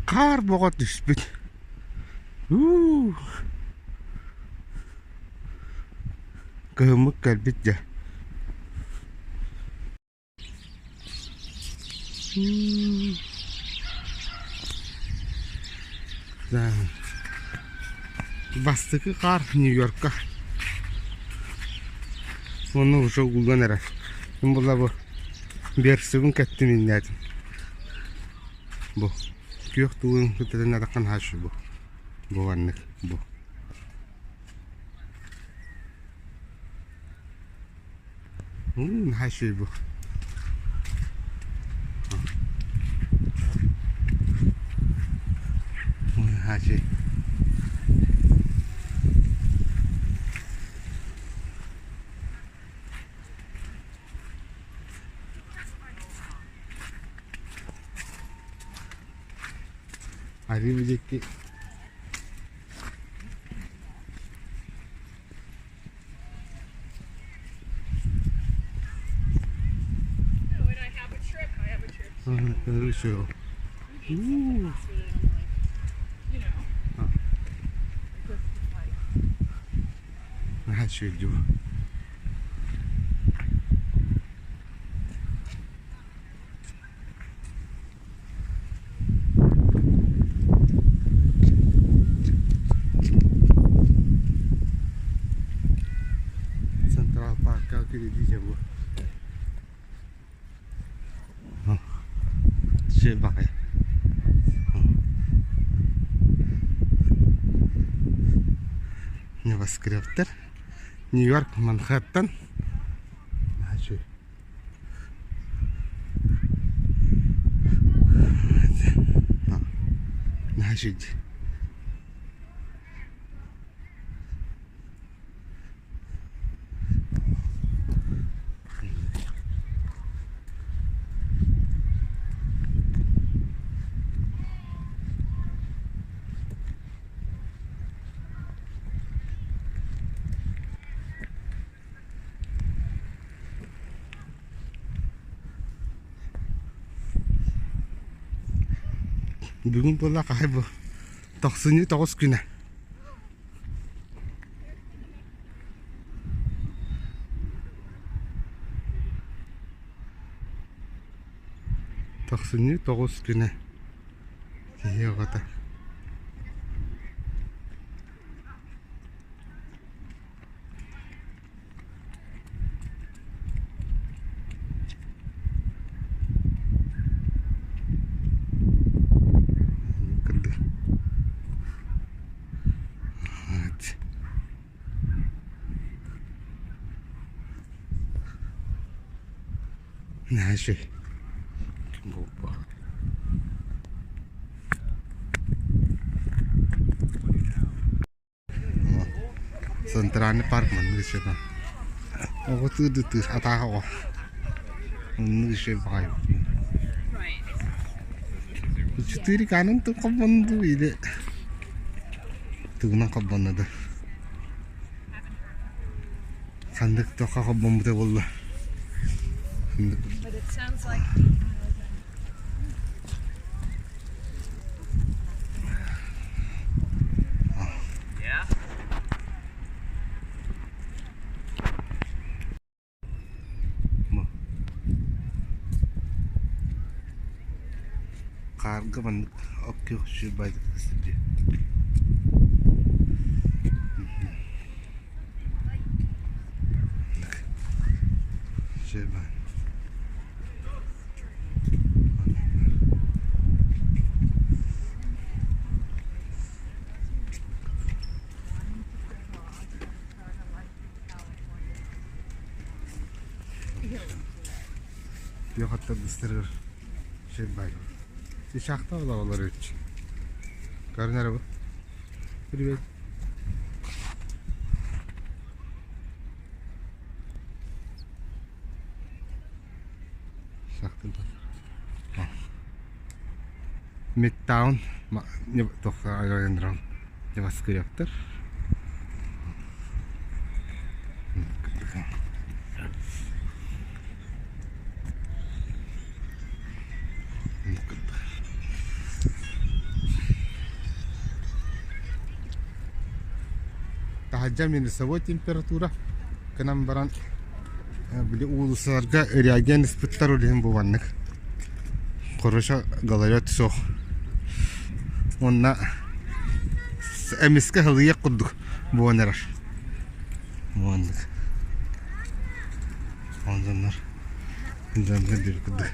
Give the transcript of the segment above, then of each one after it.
Kar bogot düşbüt. Kıhımık gelbit ya. Bastıkı kar New York'a. Onu uşa kullan erer. Ben bu bir sürün kettim inledim. Bu. Kıyık tuğun kıtırın adakan haşı bu. Bu anlık bu. Haşı bu. Haşı. Arrivederci. Öyle şey o. Her şey gibi. Central Park'a gideceğim bu. Şey bak ya. JavaScript'tir. New York, Manhattan. Şey. Ne şey? Bugün bola kaybı. Toksini tokuz güne. Toksini tokuz güne. İyi o kadar. Ne şey? Bu. Central Park mana sih pak? Oh tu atah oh, mana sih pak? Cutiri kanan tu kapan tu ini? Tu nak kapan ada? Kandak tu kapan betul bola? But it sounds like Yeah. Karga man oke şey baydı kısıcı. Şey bay. Yok hatta ıstırır şey bay. Şahta olalar üç. Karın araba. Привет. Şahtın da. Midtown. Ne toka ayarlandıran. JavaScript'tir. hajja minusawı temperatura kanam baran bile uluslararda reagen nispetler olihim bu vanlık. Koruşa galayot soğuk. Onna emiske halıya kurduk bu vanerar. Bu vanlık. Ondanlar. Ondanlar bir kurduk.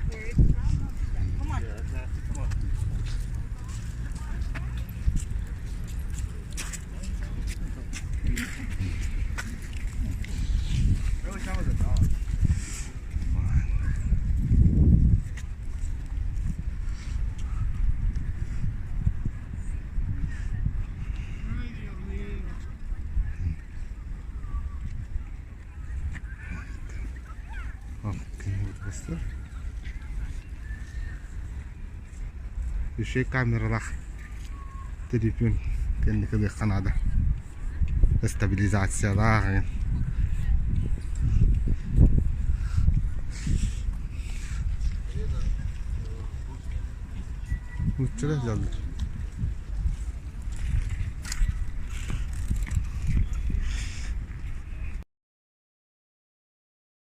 Bir şey kameralar telefon kendi kadar kanada stabilizasyon uçlar geldi.